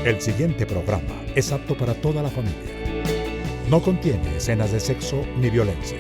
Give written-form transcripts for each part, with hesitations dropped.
El siguiente programa es apto para toda la familia. No contiene escenas de sexo ni violencia.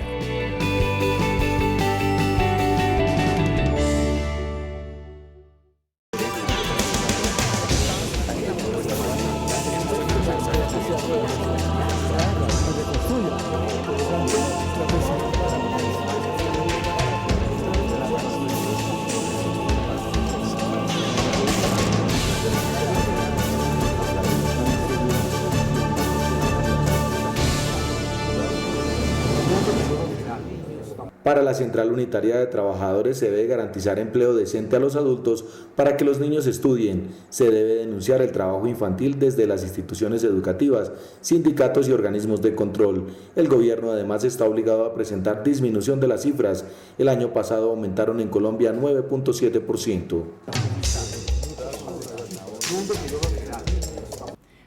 Para la Central Unitaria de Trabajadores se debe garantizar empleo decente a los adultos para que los niños estudien. Se debe denunciar el trabajo infantil desde las instituciones educativas, sindicatos y organismos de control. El gobierno además está obligado a presentar disminución de las cifras. El año pasado aumentaron en Colombia 9.7%.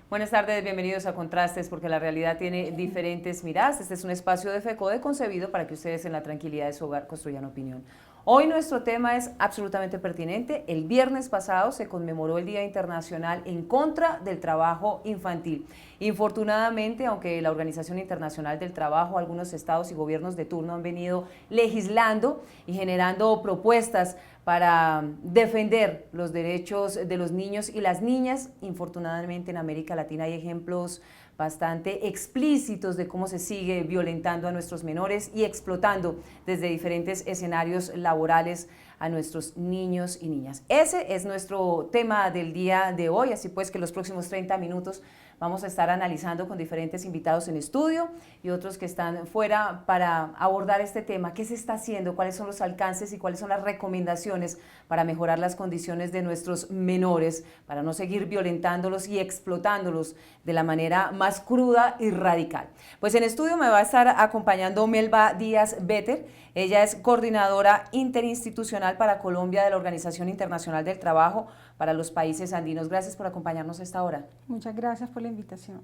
Buenas tardes, bienvenidos a Contrastes, porque la realidad tiene diferentes miradas. Este es un espacio de FECODE concebido para que ustedes en la tranquilidad de su hogar construyan opinión. Hoy nuestro tema es absolutamente pertinente. El viernes pasado se conmemoró el Día Internacional en contra del trabajo infantil. Infortunadamente, aunque la Organización Internacional del Trabajo, algunos estados y gobiernos de turno han venido legislando y generando propuestas para defender los derechos de los niños y las niñas, infortunadamente en América Latina hay ejemplos bastante explícitos de cómo se sigue violentando a nuestros menores y explotando desde diferentes escenarios laborales a nuestros niños y niñas. Ese es nuestro tema del día de hoy, así pues que los próximos 30 minutos vamos a estar analizando con diferentes invitados en estudio y otros que están fuera para abordar este tema. ¿Qué se está haciendo? ¿Cuáles son los alcances y cuáles son las recomendaciones para mejorar las condiciones de nuestros menores, para no seguir violentándolos y explotándolos de la manera más cruda y radical? Pues en estudio me va a estar acompañando Melba Díaz Better. Ella es coordinadora interinstitucional para Colombia de la Organización Internacional del Trabajo para los países andinos. Gracias por acompañarnos a esta hora. Muchas gracias por la invitación.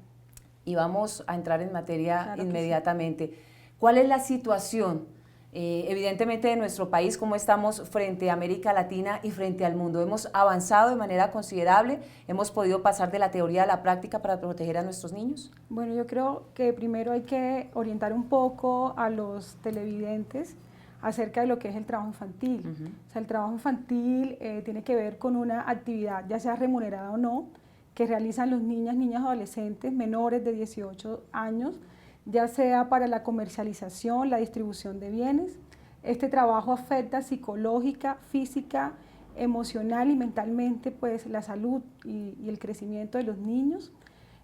Y vamos a entrar en materia claro inmediatamente. Sí. ¿Cuál es la situación, evidentemente, de nuestro país? ¿Cómo estamos frente a América Latina y frente al mundo? ¿Hemos avanzado de manera considerable? ¿Hemos podido pasar de la teoría a la práctica para proteger a nuestros niños? Bueno, yo creo que primero hay que orientar un poco a los televidentes acerca de lo que es el trabajo infantil. O sea, el trabajo infantil tiene que ver con una actividad, ya sea remunerada o no, que realizan los niños, adolescentes menores de 18 años, ya sea para la comercialización, la distribución de bienes. Este trabajo afecta psicológica, física, emocional y mentalmente pues, la salud y el crecimiento de los niños.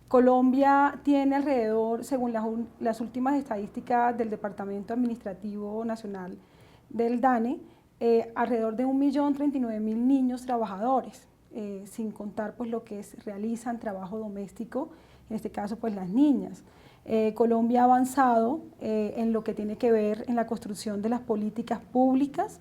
Colombia tiene alrededor, según las últimas estadísticas del Departamento Administrativo Nacional del DANE, alrededor de 1.039.000 niños trabajadores, sin contar pues, lo que realizan trabajo doméstico, en este caso pues, las niñas. Colombia ha avanzado en lo que tiene que ver en la construcción de las políticas públicas,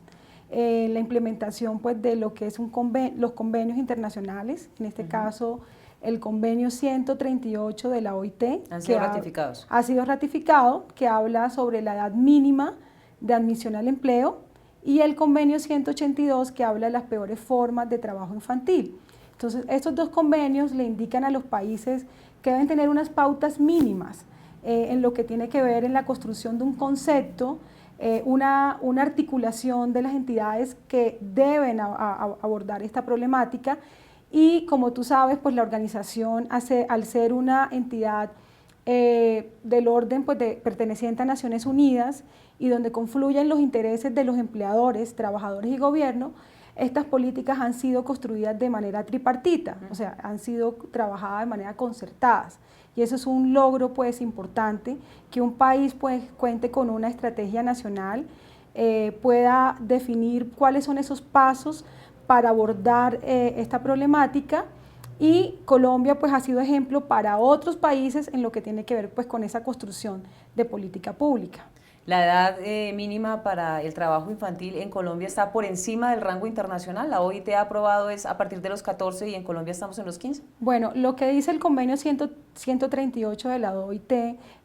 la implementación pues, de lo que es los convenios internacionales, en este caso el convenio 138 de la OIT. ¿Han sido ratificados? Ha sido ratificado, que habla sobre la edad mínima de admisión al empleo, y el convenio 182 que habla de las peores formas de trabajo infantil. Entonces, estos dos convenios le indican a los países que deben tener unas pautas mínimas en lo que tiene que ver en la construcción de un concepto, una articulación de las entidades que deben abordar esta problemática. Y como tú sabes, pues la organización, al ser una entidad del orden pues, perteneciente a Naciones Unidas y donde confluyen los intereses de los empleadores, trabajadores y gobierno, estas políticas han sido construidas de manera tripartita, o sea, han sido trabajadas de manera concertadas. Y eso es un logro pues, importante, que un país pues, cuente con una estrategia nacional, pueda definir cuáles son esos pasos para abordar esta problemática, y Colombia pues, ha sido ejemplo para otros países en lo que tiene que ver pues, con esa construcción de política pública. La edad mínima para el trabajo infantil en Colombia está por encima del rango internacional. La OIT ha aprobado es a partir de los 14 y en Colombia estamos en los 15. Bueno, lo que dice el convenio 138 de la OIT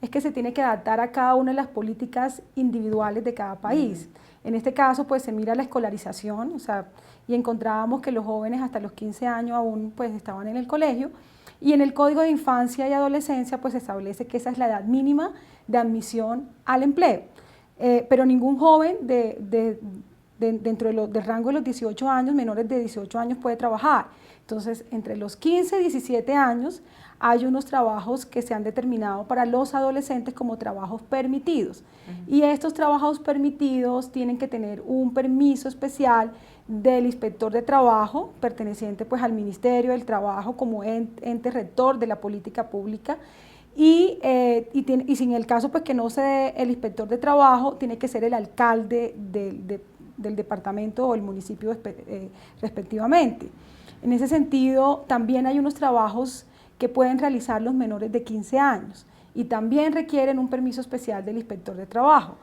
es que se tiene que adaptar a cada una de las políticas individuales de cada país. En este caso, pues se mira la escolarización, o sea, y encontrábamos que los jóvenes hasta los 15 años aún pues estaban en el colegio, y en el Código de Infancia y Adolescencia pues se establece que esa es la edad mínima de admisión al empleo. Pero ningún joven dentro del rango de los 18 años, menores de 18 años, puede trabajar. Entonces, entre los 15 y 17 años hay unos trabajos que se han determinado para los adolescentes como trabajos permitidos. Y estos trabajos permitidos tienen que tener un permiso especial del inspector de trabajo, perteneciente pues al Ministerio del Trabajo como ente rector de la política pública. Y si en el caso pues que no se dé el inspector de trabajo, tiene que ser el alcalde del departamento o el municipio respectivamente. En ese sentido, también hay unos trabajos que pueden realizar los menores de 15 años y también requieren un permiso especial del inspector de trabajo.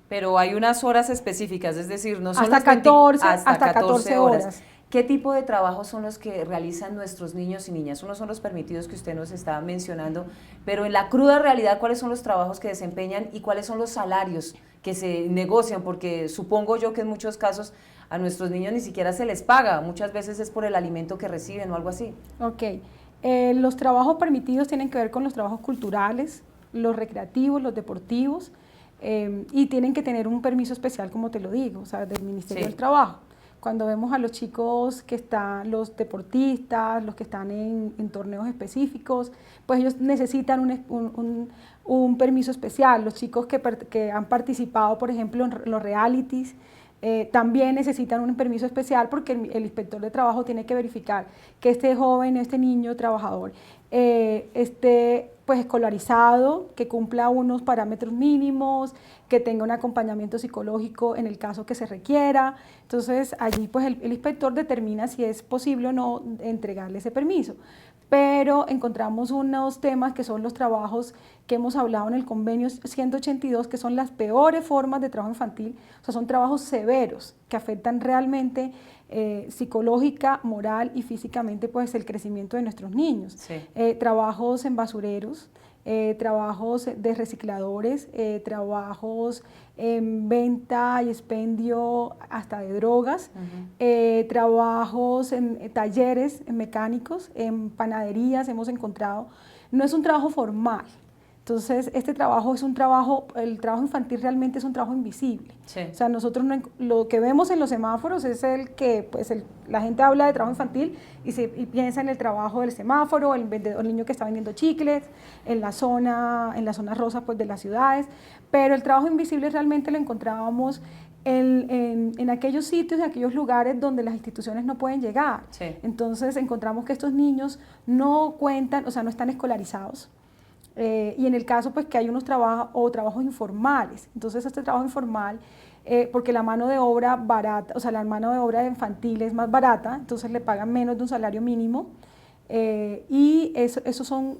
Pero hay unas horas específicas, es decir, no son hasta 14 horas. ¿Qué tipo de trabajos son los que realizan nuestros niños y niñas? Unos son los permitidos que usted nos estaba mencionando, pero en la cruda realidad, ¿cuáles son los trabajos que desempeñan y cuáles son los salarios que se negocian? Porque supongo yo que en muchos casos a nuestros niños ni siquiera se les paga, muchas veces es por el alimento que reciben o algo así. Ok, los trabajos permitidos tienen que ver con los trabajos culturales, los recreativos, los deportivos, y tienen que tener un permiso especial, como te lo digo, o sea, del Ministerio del Trabajo. Cuando vemos a los chicos que están, los deportistas, los que están en torneos específicos, pues ellos necesitan un permiso especial. Los chicos que han participado, por ejemplo, en los realities, también necesitan un permiso especial porque el inspector de trabajo tiene que verificar que este joven, este niño trabajador, esté pues escolarizado, que cumpla unos parámetros mínimos, que tenga un acompañamiento psicológico en el caso que se requiera. Entonces allí pues el inspector determina si es posible o no entregarle ese permiso. Pero encontramos unos temas que son los trabajos que hemos hablado en el convenio 182, que son las peores formas de trabajo infantil, o sea, son trabajos severos que afectan realmente psicológica, moral y físicamente pues el crecimiento de nuestros niños. Sí. Trabajos en basureros, trabajos de recicladores, trabajos en venta y expendio hasta de drogas, trabajos en talleres en mecánicos, en panaderías hemos encontrado. No es un trabajo formal. Entonces, este trabajo es un trabajo, el trabajo infantil realmente es un trabajo invisible. Sí. O sea, nosotros lo que vemos en los semáforos es el que, pues, la gente habla de trabajo infantil y piensa en el trabajo del semáforo, el niño que está vendiendo chicles, en la zona rosa, pues, de las ciudades, pero el trabajo invisible realmente lo encontrábamos en aquellos sitios, en aquellos lugares donde las instituciones no pueden llegar. Sí. Entonces, encontramos que estos niños no cuentan, o sea, no están escolarizados. Y en el caso pues que hay unos trabajos informales, entonces este trabajo informal, porque la mano de obra barata, o sea la mano de obra infantil es más barata, entonces le pagan menos de un salario mínimo, y esos son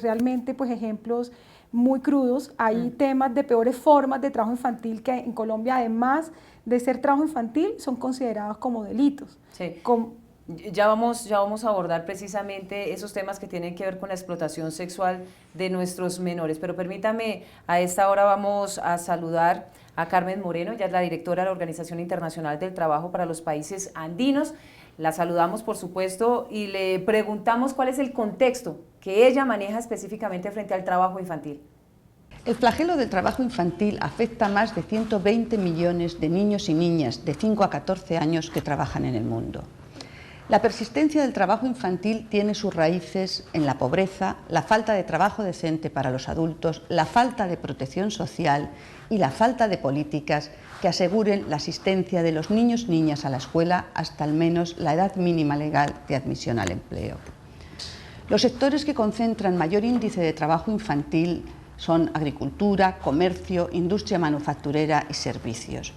realmente pues ejemplos muy crudos. Hay temas de peores formas de trabajo infantil que en Colombia, además de ser trabajo infantil, son considerados como delitos. Sí. Ya vamos a abordar precisamente esos temas que tienen que ver con la explotación sexual de nuestros menores, pero permítame, a esta hora vamos a saludar a Carmen Moreno, ella es la directora de la Organización Internacional del Trabajo para los Países Andinos. La saludamos, por supuesto, y le preguntamos cuál es el contexto que ella maneja específicamente frente al trabajo infantil. El flagelo del trabajo infantil afecta a más de 120 millones de niños y niñas de 5 a 14 años que trabajan en el mundo. La persistencia del trabajo infantil tiene sus raíces en la pobreza, la falta de trabajo decente para los adultos, la falta de protección social y la falta de políticas que aseguren la asistencia de los niños y niñas a la escuela hasta al menos la edad mínima legal de admisión al empleo. Los sectores que concentran mayor índice de trabajo infantil son agricultura, comercio, industria manufacturera y servicios.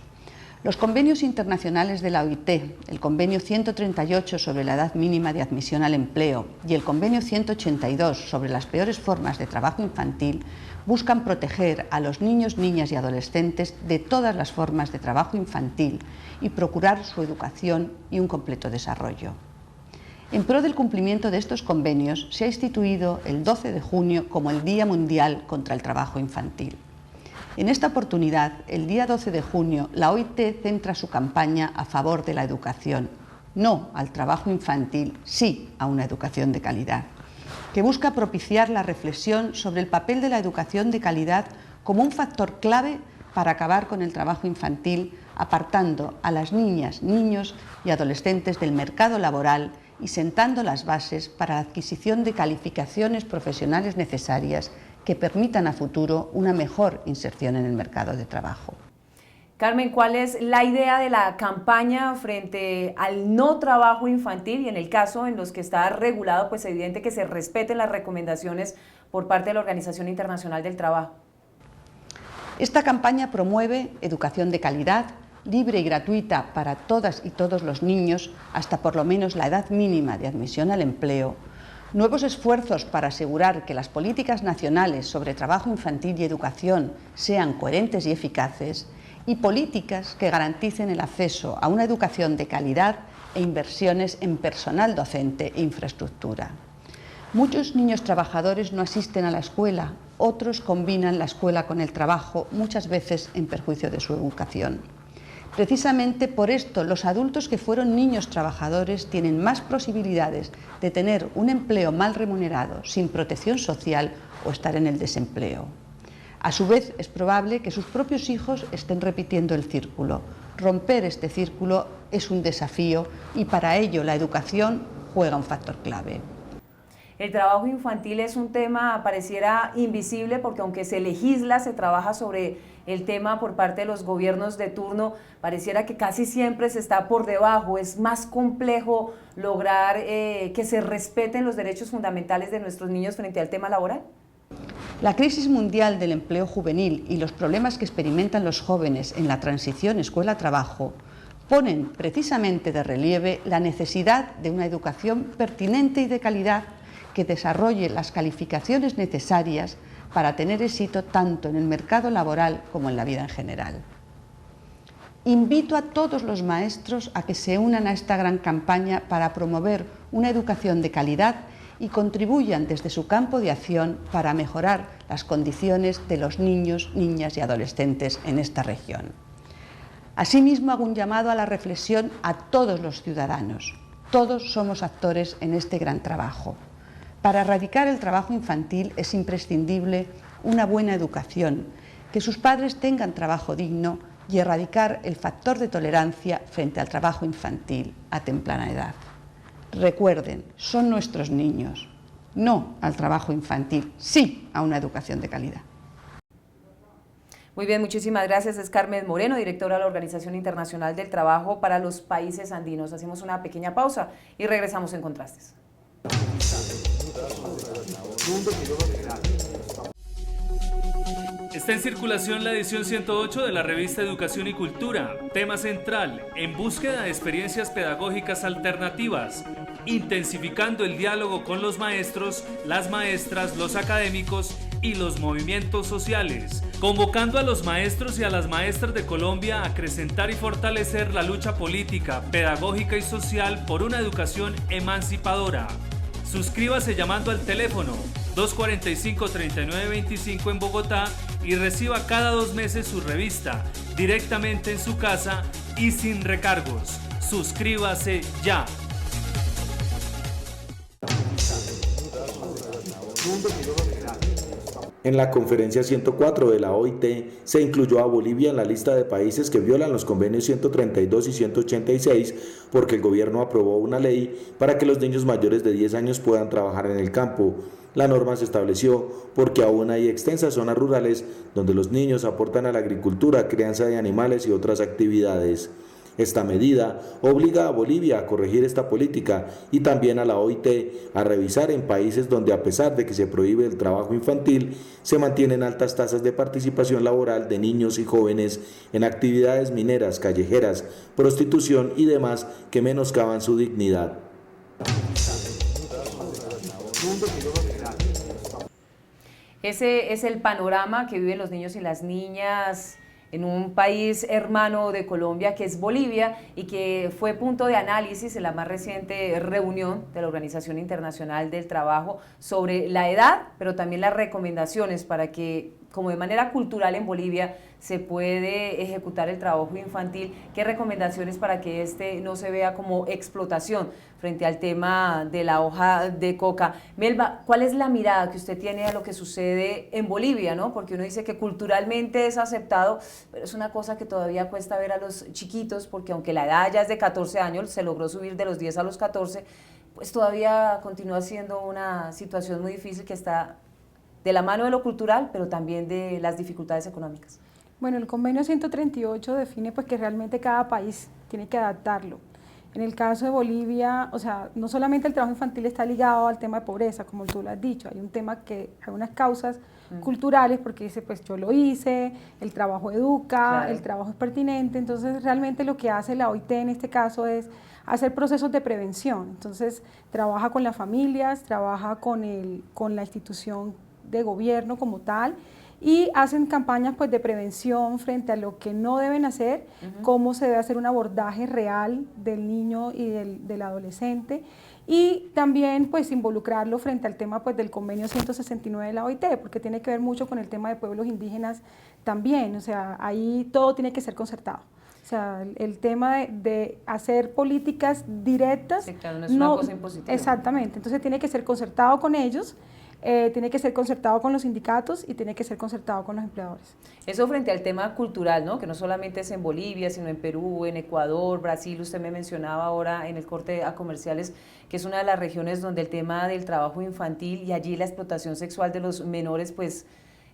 Los convenios internacionales de la OIT, el convenio 138 sobre la edad mínima de admisión al empleo y el convenio 182 sobre las peores formas de trabajo infantil buscan proteger a los niños, niñas y adolescentes de todas las formas de trabajo infantil y procurar su educación y un completo desarrollo. En pro del cumplimiento de estos convenios se ha instituido el 12 de junio como el Día Mundial contra el Trabajo Infantil. En esta oportunidad, el día 12 de junio, la OIT centra su campaña a favor de la educación, no al trabajo infantil, sí a una educación de calidad, que busca propiciar la reflexión sobre el papel de la educación de calidad como un factor clave para acabar con el trabajo infantil, apartando a las niñas, niños y adolescentes del mercado laboral y sentando las bases para la adquisición de calificaciones profesionales necesarias que permitan a futuro una mejor inserción en el mercado de trabajo. Carmen, ¿cuál es la idea de la campaña frente al no trabajo infantil y en el caso en los que está regulado, pues evidente que se respeten las recomendaciones por parte de la Organización Internacional del Trabajo? Esta campaña promueve educación de calidad, libre y gratuita para todas y todos los niños, hasta por lo menos la edad mínima de admisión al empleo, nuevos esfuerzos para asegurar que las políticas nacionales sobre trabajo infantil y educación sean coherentes y eficaces, y políticas que garanticen el acceso a una educación de calidad e inversiones en personal docente e infraestructura. Muchos niños trabajadores no asisten a la escuela, otros combinan la escuela con el trabajo, muchas veces en perjuicio de su educación. Precisamente por esto, los adultos que fueron niños trabajadores tienen más posibilidades de tener un empleo mal remunerado, sin protección social o estar en el desempleo. A su vez, es probable que sus propios hijos estén repitiendo el círculo. Romper este círculo es un desafío y para ello la educación juega un factor clave. El trabajo infantil es un tema, pareciera invisible, porque aunque se legisla, se trabaja sobre el tema por parte de los gobiernos de turno, pareciera que casi siempre se está por debajo. Es más complejo lograr que se respeten los derechos fundamentales de nuestros niños frente al tema laboral. La crisis mundial del empleo juvenil y los problemas que experimentan los jóvenes en la transición escuela-trabajo ponen precisamente de relieve la necesidad de una educación pertinente y de calidad que desarrolle las calificaciones necesarias para tener éxito tanto en el mercado laboral como en la vida en general. Invito a todos los maestros a que se unan a esta gran campaña para promover una educación de calidad y contribuyan desde su campo de acción para mejorar las condiciones de los niños, niñas y adolescentes en esta región. Asimismo, hago un llamado a la reflexión a todos los ciudadanos. Todos somos actores en este gran trabajo. Para erradicar el trabajo infantil es imprescindible una buena educación, que sus padres tengan trabajo digno y erradicar el factor de tolerancia frente al trabajo infantil a temprana edad. Recuerden, son nuestros niños, no al trabajo infantil, sí a una educación de calidad. Muy bien, muchísimas gracias. Es Carmen Moreno, directora de la Organización Internacional del Trabajo para los Países Andinos. Hacemos una pequeña pausa y regresamos en Contrastes. Está en circulación la edición 108 de la revista Educación y Cultura. Tema central: en búsqueda de experiencias pedagógicas alternativas, intensificando el diálogo con los maestros, las maestras, los académicos y los movimientos sociales, convocando a los maestros y a las maestras de Colombia a acrecentar y fortalecer la lucha política, pedagógica y social por una educación emancipadora. Suscríbase llamando al teléfono 245-3925 en Bogotá y reciba cada 2 meses su revista directamente en su casa y sin recargos. Suscríbase ya. En la conferencia 104 de la OIT se incluyó a Bolivia en la lista de países que violan los convenios 132 y 186 porque el gobierno aprobó una ley para que los niños mayores de 10 años puedan trabajar en el campo. La norma se estableció porque aún hay extensas zonas rurales donde los niños aportan a la agricultura, crianza de animales y otras actividades. Esta medida obliga a Bolivia a corregir esta política y también a la OIT a revisar en países donde, a pesar de que se prohíbe el trabajo infantil, se mantienen altas tasas de participación laboral de niños y jóvenes en actividades mineras, callejeras, prostitución y demás que menoscaban su dignidad. Ese es el panorama que viven los niños y las niñas en un país hermano de Colombia, que es Bolivia, y que fue punto de análisis en la más reciente reunión de la Organización Internacional del Trabajo sobre la edad, pero también las recomendaciones para que como de manera cultural en Bolivia se puede ejecutar el trabajo infantil, ¿qué recomendaciones para que este no se vea como explotación frente al tema de la hoja de coca? Melba, ¿cuál es la mirada que usted tiene a lo que sucede en Bolivia, ¿no? Porque uno dice que culturalmente es aceptado, pero es una cosa que todavía cuesta ver a los chiquitos, porque aunque la edad ya es de 14 años, se logró subir de los 10 a los 14, pues todavía continúa siendo una situación muy difícil que está de la mano de lo cultural, pero también de las dificultades económicas. Bueno, el convenio 138 define pues que realmente cada país tiene que adaptarlo. En el caso de Bolivia, o sea, no solamente el trabajo infantil está ligado al tema de pobreza, como tú lo has dicho, hay un tema que, hay unas causas culturales, porque dice, pues yo lo hice, el trabajo educa, claro, el trabajo es pertinente, entonces realmente lo que hace la OIT en este caso es hacer procesos de prevención, entonces trabaja con las familias, trabaja con la institución de gobierno como tal, y hacen campañas pues de prevención frente a lo que no deben hacer, cómo se debe hacer un abordaje real del niño y del adolescente, y también pues involucrarlo frente al tema pues del convenio 169 de la OIT, porque tiene que ver mucho con el tema de pueblos indígenas también, o sea, ahí todo tiene que ser concertado. O sea, el tema de hacer políticas directas, sí, claro, no es una cosa impositiva. Exactamente, entonces tiene que ser concertado con ellos, tiene que ser concertado con los sindicatos y tiene que ser concertado con los empleadores. Eso frente al tema cultural, ¿no? Que no solamente es en Bolivia, sino en Perú, en Ecuador, Brasil. Usted me mencionaba ahora en el corte a comerciales que es una de las regiones donde el tema del trabajo infantil y allí la explotación sexual de los menores pues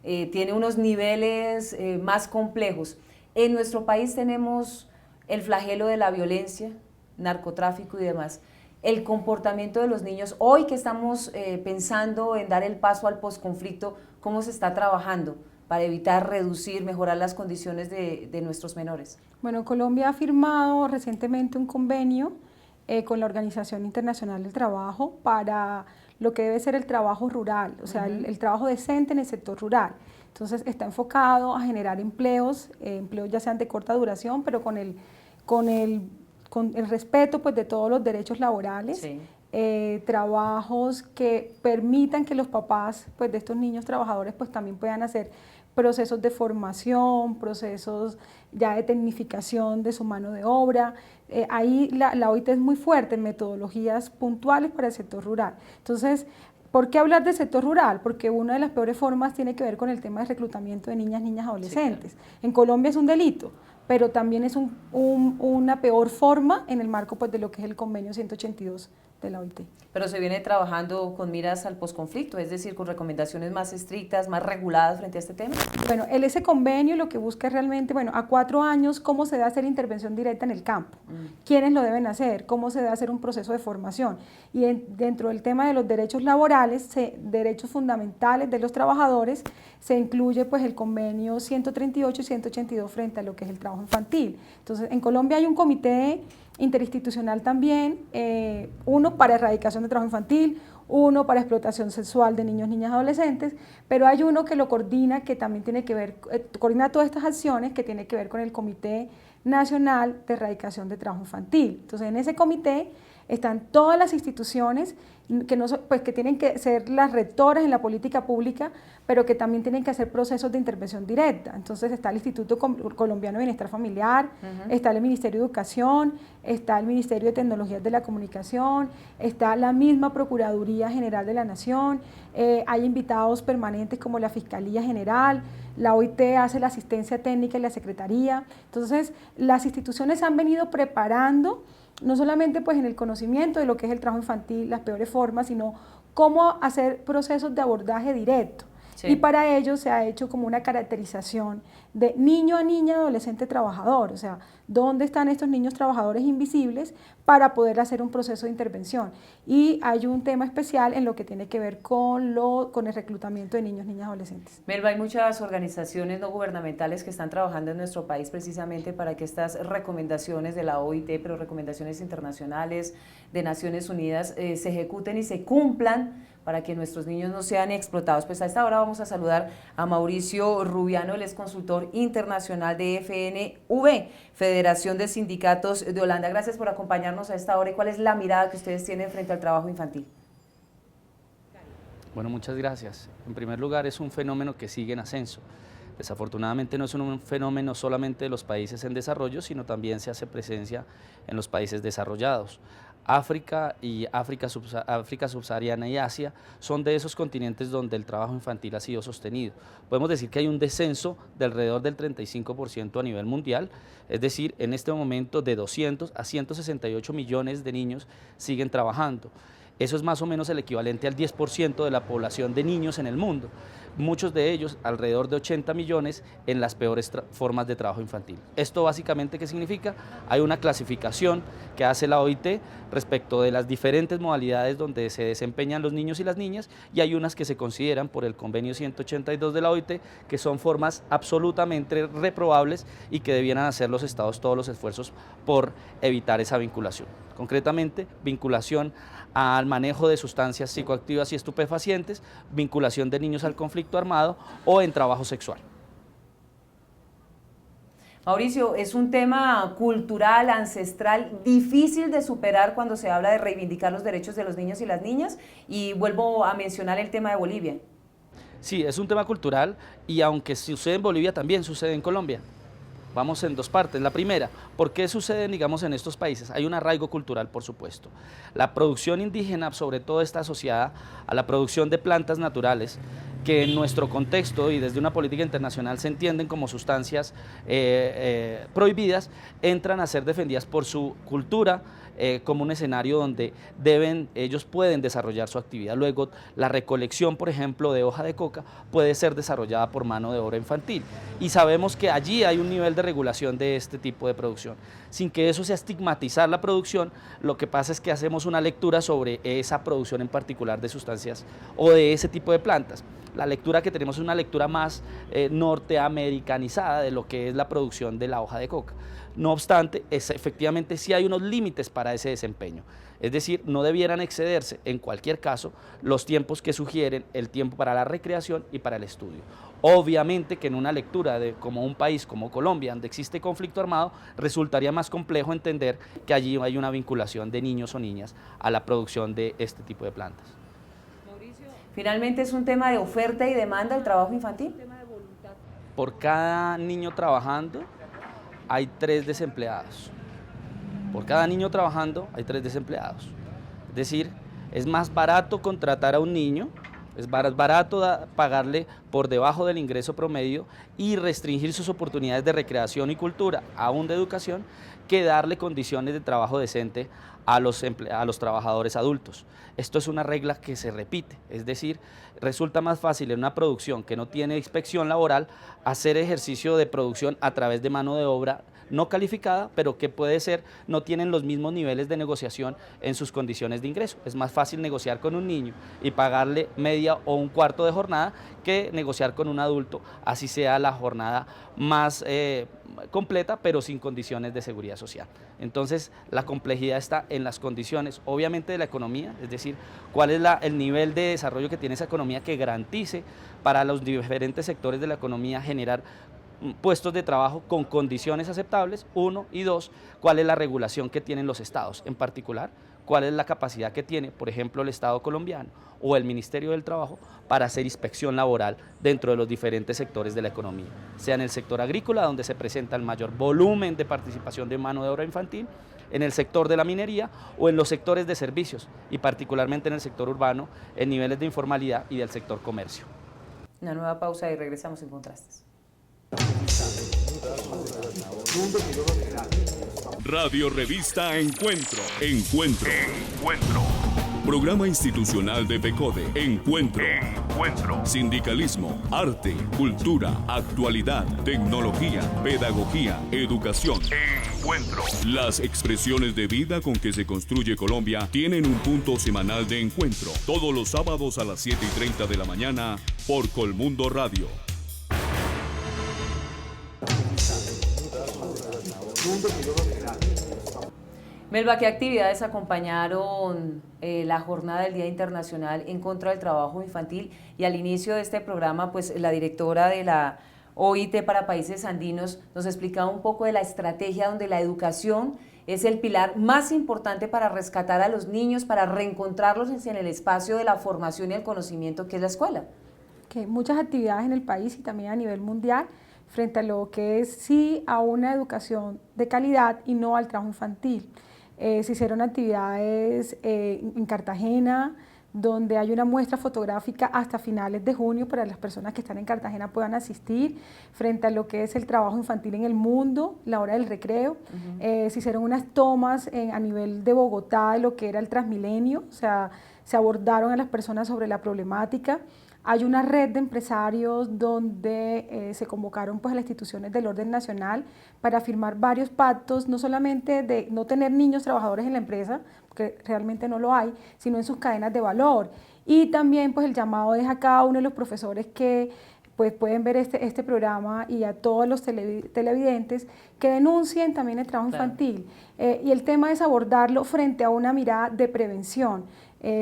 tiene unos niveles más complejos. En nuestro país tenemos el flagelo de la violencia, narcotráfico y demás. El comportamiento de los niños, hoy que estamos pensando en dar el paso al posconflicto, ¿cómo se está trabajando para evitar, reducir, mejorar las condiciones de nuestros menores? Bueno, Colombia ha firmado recientemente un convenio con la Organización Internacional del Trabajo para lo que debe ser el trabajo rural, o sea, el trabajo decente en el sector rural. Entonces está enfocado a generar empleos ya sean de corta duración, pero con el respeto pues, de todos los derechos laborales, sí, trabajos que permitan que los papás pues, de estos niños trabajadores pues, también puedan hacer procesos de formación, procesos ya de tecnificación de su mano de obra. Ahí la OIT es muy fuerte en metodologías puntuales para el sector rural. Entonces, ¿por qué hablar del sector rural? Porque una de las peores formas tiene que ver con el tema de reclutamiento de niñas, adolescentes. Sí, claro. En Colombia es un delito, pero también es una peor forma en el marco pues, de lo que es el convenio 182 de la OIT. Pero se viene trabajando con miras al posconflicto, es decir, con recomendaciones más estrictas, más reguladas frente a este tema. Bueno, ese convenio lo que busca es realmente, bueno, a 4 años, cómo se debe hacer intervención directa en el campo, quiénes lo deben hacer, cómo se debe hacer un proceso de formación. Y dentro del tema de los derechos laborales, derechos fundamentales de los trabajadores, se incluye pues el convenio 138 y 182 frente a lo que es el trabajo infantil. Entonces, en Colombia hay un comité interinstitucional también, uno para erradicación de trabajo infantil, uno para explotación sexual de niños, niñas, adolescentes, pero hay uno que lo coordina, que también tiene que ver, coordina todas estas acciones que tiene que ver con el Comité Nacional de Erradicación de Trabajo Infantil. Entonces, en ese comité están todas las instituciones que tienen que ser las rectoras en la política pública, pero que también tienen que hacer procesos de intervención directa. Entonces está el Instituto Colombiano de Bienestar Familiar, está el Ministerio de Educación, está el Ministerio de Tecnologías de la Comunicación, está la misma Procuraduría General de la Nación, hay invitados permanentes como la Fiscalía General, la OIT hace la asistencia técnica y la Secretaría. Entonces las instituciones han venido preparando no solamente pues en el conocimiento de lo que es el trabajo infantil, las peores formas, sino cómo hacer procesos de abordaje directo. Sí. Y para ello se ha hecho como una caracterización de niño a niña, adolescente trabajador, o sea, dónde están estos niños trabajadores invisibles para poder hacer un proceso de intervención. Y hay un tema especial en lo que tiene que ver con el reclutamiento de niños, niñas, adolescentes. Melba, hay muchas organizaciones no gubernamentales que están trabajando en nuestro país precisamente para que estas recomendaciones de la OIT, pero recomendaciones internacionales de Naciones Unidas, se ejecuten y se cumplan para que nuestros niños no sean explotados. Pues a esta hora vamos a saludar a Mauricio Rubiano, él es consultor internacional de FNV, Federación de Sindicatos de Holanda. Gracias por acompañarnos a esta hora. ¿Y cuál es la mirada que ustedes tienen frente al trabajo infantil? Bueno, muchas gracias. En primer lugar, es un fenómeno que sigue en ascenso. Desafortunadamente no es un fenómeno solamente de los países en desarrollo, sino también se hace presencia en los países desarrollados. África y África subsahariana y Asia son de esos continentes donde el trabajo infantil ha sido sostenido. Podemos decir que hay un descenso de alrededor del 35% a nivel mundial, es decir, en este momento de 200 a 168 millones de niños siguen trabajando. Eso es más o menos el equivalente al 10% de la población de niños en el mundo. Muchos de ellos, alrededor de 80 millones, en las peores formas de trabajo infantil. ¿Esto básicamente qué significa? Hay una clasificación que hace la OIT respecto de las diferentes modalidades donde se desempeñan los niños y las niñas, y hay unas que se consideran por el convenio 182 de la OIT que son formas absolutamente reprobables y que debieran hacer los estados todos los esfuerzos por evitar esa vinculación. Concretamente, vinculación al manejo de sustancias psicoactivas y estupefacientes, vinculación de niños al conflicto armado o en trabajo sexual. Mauricio, es un tema cultural, ancestral, difícil de superar cuando se habla de reivindicar los derechos de los niños y las niñas, y vuelvo a mencionar el tema de Bolivia. Sí, es un tema cultural, y aunque sucede en Bolivia, también sucede en Colombia. Vamos en dos partes. La primera, ¿por qué suceden, digamos, en estos países? Hay un arraigo cultural, por supuesto. La producción indígena, sobre todo, está asociada a la producción de plantas naturales, que en nuestro contexto y desde una política internacional se entienden como sustancias prohibidas, entran a ser defendidas por su cultura como un escenario donde ellos pueden desarrollar su actividad. Luego, la recolección, por ejemplo, de hoja de coca puede ser desarrollada por mano de obra infantil, y sabemos que allí hay un nivel de regulación de este tipo de producción. Sin que eso sea estigmatizar la producción, lo que pasa es que hacemos una lectura sobre esa producción en particular de sustancias o de ese tipo de plantas. La lectura que tenemos es una lectura más norteamericanizada de lo que es la producción de la hoja de coca. No obstante, efectivamente sí hay unos límites para ese desempeño. Es decir, no debieran excederse, en cualquier caso, los tiempos que sugieren el tiempo para la recreación y para el estudio. Obviamente que en una lectura de como un país como Colombia, donde existe conflicto armado, resultaría más complejo entender que allí hay una vinculación de niños o niñas a la producción de este tipo de plantas. Finalmente, ¿es un tema de oferta y demanda el trabajo infantil? Por cada niño trabajando hay 3 desempleados. Por cada niño trabajando hay 3 desempleados. Es decir, es más barato contratar a un niño, es barato pagarle por debajo del ingreso promedio y restringir sus oportunidades de recreación y cultura, aún de educación, que darle condiciones de trabajo decente a los trabajadores adultos. Esto es una regla que se repite, es decir, resulta más fácil en una producción que no tiene inspección laboral hacer ejercicio de producción a través de mano de obra no calificada, pero que puede ser, no tienen los mismos niveles de negociación en sus condiciones de ingreso. Es más fácil negociar con un niño y pagarle media o un cuarto de jornada que negociar con un adulto, así sea la jornada más completa, pero sin condiciones de seguridad social. Entonces, la complejidad está en las condiciones, obviamente, de la economía, es decir, cuál es el nivel de desarrollo que tiene esa economía que garantice para los diferentes sectores de la economía generar puestos de trabajo con condiciones aceptables, 1, y 2, cuál es la regulación que tienen los estados, en particular, cuál es la capacidad que tiene, por ejemplo, el Estado colombiano o el Ministerio del Trabajo para hacer inspección laboral dentro de los diferentes sectores de la economía, sea en el sector agrícola, donde se presenta el mayor volumen de participación de mano de obra infantil, en el sector de la minería o en los sectores de servicios, y particularmente en el sector urbano, en niveles de informalidad y del sector comercio. Una nueva pausa y regresamos en Contrastes. Radio Revista Encuentro. Programa institucional de FECODE. Encuentro. Sindicalismo, arte, cultura, actualidad, tecnología, pedagogía, educación. Las expresiones de vida con que se construye Colombia tienen un punto semanal de encuentro. Todos los sábados a las 7:30 de la mañana por Colmundo Radio. Melba, ¿qué actividades acompañaron la jornada del Día Internacional en contra del trabajo infantil? Y al inicio de este programa, pues la directora de la OIT para Países Andinos nos explicaba un poco de la estrategia donde la educación es el pilar más importante para rescatar a los niños, para reencontrarlos en el espacio de la formación y el conocimiento que es la escuela. Que muchas actividades en el país y también a nivel mundial frente a lo que es sí a una educación de calidad y no al trabajo infantil. Se hicieron actividades en Cartagena, donde hay una muestra fotográfica hasta finales de junio para las personas que están en Cartagena puedan asistir, frente a lo que es el trabajo infantil en el mundo, la hora del recreo. Se hicieron unas tomas a nivel de Bogotá de lo que era el Transmilenio, o sea, se abordaron a las personas sobre la problemática. Hay una red de empresarios donde se convocaron pues, a las instituciones del orden nacional para firmar varios pactos, no solamente de no tener niños trabajadores en la empresa, porque realmente no lo hay, sino en sus cadenas de valor. Y también pues, el llamado es a cada uno de los profesores que pues, pueden ver este programa y a todos los televidentes que denuncien también el trabajo infantil. Y el tema es abordarlo frente a una mirada de prevención.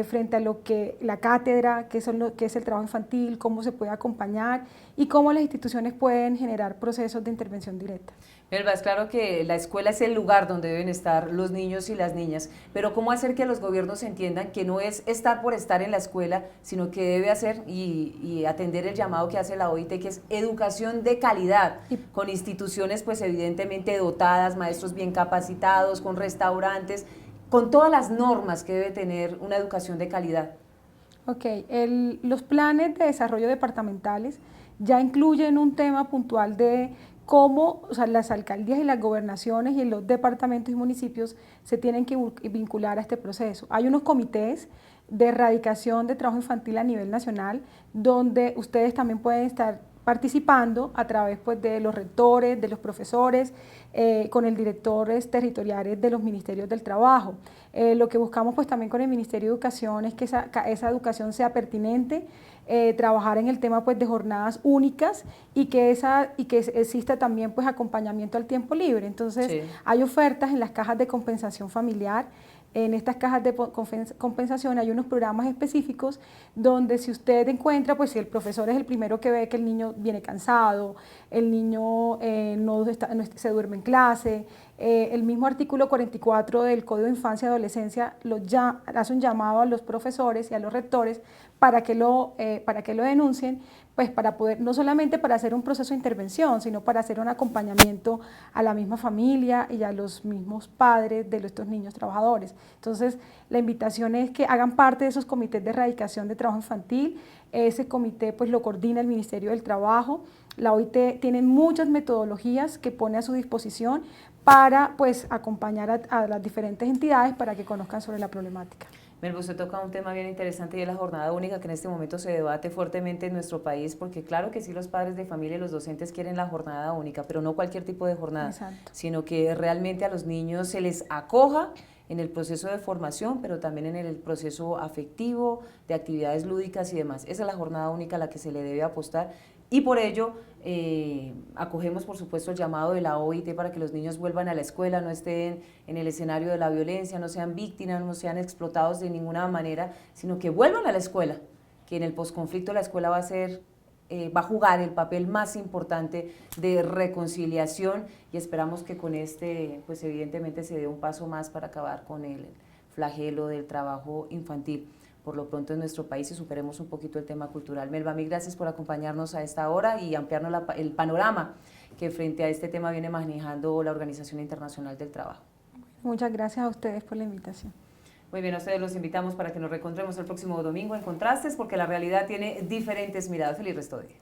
Frente a lo que la cátedra, qué es el trabajo infantil, cómo se puede acompañar y cómo las instituciones pueden generar procesos de intervención directa. Melba, es claro que la escuela es el lugar donde deben estar los niños y las niñas, pero ¿cómo hacer que los gobiernos entiendan que no es estar por estar en la escuela, sino que debe hacer y atender el llamado que hace la OIT, que es educación de calidad, con instituciones pues evidentemente dotadas, maestros bien capacitados, con restaurantes, con todas las normas que debe tener una educación de calidad? Ok, los planes de desarrollo departamentales ya incluyen un tema puntual de cómo las alcaldías y las gobernaciones y los departamentos y municipios se tienen que vincular a este proceso. Hay unos comités de erradicación de trabajo infantil a nivel nacional donde ustedes también pueden estar participando a través pues, de los rectores, de los profesores, con el directores territoriales de los ministerios del trabajo. Lo que buscamos pues, también con el Ministerio de Educación es que esa educación sea pertinente, trabajar en el tema pues, de jornadas únicas y que exista también pues, acompañamiento al tiempo libre. Entonces, sí, hay ofertas en las cajas de compensación familiar. En estas cajas de compensación hay unos programas específicos donde si usted encuentra, pues si el profesor es el primero que ve que el niño viene cansado, el niño no se duerme en clase, el mismo artículo 44 del Código de Infancia y Adolescencia hace un llamado a los profesores y a los rectores para que lo denuncien, pues para poder, no solamente para hacer un proceso de intervención, sino para hacer un acompañamiento a la misma familia y a los mismos padres de estos niños trabajadores. Entonces, la invitación es que hagan parte de esos comités de erradicación de trabajo infantil. Ese comité pues lo coordina el Ministerio del Trabajo. La OIT tiene muchas metodologías que pone a su disposición para pues acompañar a las diferentes entidades para que conozcan sobre la problemática. Melba, usted toca un tema bien interesante y es la jornada única que en este momento se debate fuertemente en nuestro país, porque claro que sí, los padres de familia y los docentes quieren la jornada única, pero no cualquier tipo de jornada, exacto, sino que realmente a los niños se les acoja en el proceso de formación, pero también en el proceso afectivo, de actividades lúdicas y demás. Esa es la jornada única a la que se le debe apostar y por ello acogemos por supuesto el llamado de la OIT para que los niños vuelvan a la escuela, no estén en el escenario de la violencia, no sean víctimas, no sean explotados de ninguna manera, sino que vuelvan a la escuela, que en el posconflicto la escuela va a jugar el papel más importante de reconciliación y esperamos que con pues evidentemente se dé un paso más para acabar con el flagelo del trabajo infantil por lo pronto en nuestro país y superemos un poquito el tema cultural. Melba, mil gracias por acompañarnos a esta hora y ampliarnos el panorama que frente a este tema viene manejando la Organización Internacional del Trabajo. Muchas gracias a ustedes por la invitación. Muy bien, a ustedes los invitamos para que nos reencontremos el próximo domingo en Contrastes, porque la realidad tiene diferentes miradas. Feliz resto de día.